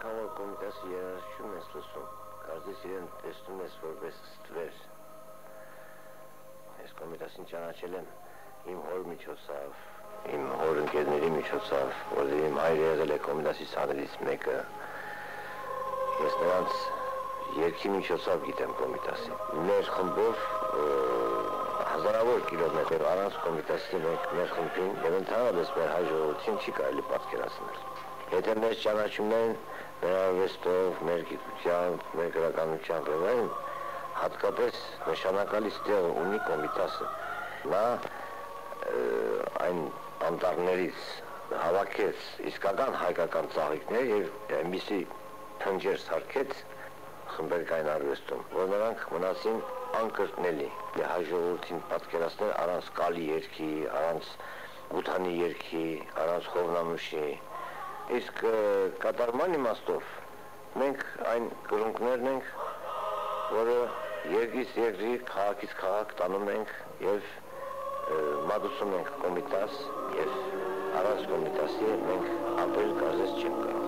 անգամ որ կոմիտասի երաժշտությունն ես լսում, կարծես իրեն տեսնում ես որպես ստվեր։ Ես կոմիտասին ճանաչել եմ իմ հոր միջոցով, իմ հոր ընկերների միջոցով, որովհետև իմ հայրը եղել է կոմիտասի սաներից մեկը։ Ես նրանց երգի միջոցով գիտեմ կոմիտասին։ Մեր խմբով հազարավոր կիլոմետր առանց կոմիտասի մեր խմբին եւ ընդհանրապես մեր հայ ժողովրդին չի կարելի պատկերացնել։ Եթե մեր ճանաչումներն մեր արվեստով, մեր գիտությամբ, մեր գրականությամբ եւ հատկապես նշանակալից տեղ ունի կոմիտասը։ Նա այն անտառներից հավաքեց իսկական հայկական ծաղիկներ եւ այնպիսի փնջեր սարքեց խմբերկային արվեստում, որ նրանք մնացին անկրկնելի։ Հայ ժողովրդին պատկերացնել առանց կալի երգի, առանց գութանի երգի, առանց խոհնամուշի։ Իսկ կատարման իմաստով մենք այն կրունկներն ենք, որը երգից երգի, քաղաքից քաղաք տանում ենք եւ մատուցում ենք կոմիտաս եւ առանց կոմիտասի մենք ապրել կարծես չենք կարող։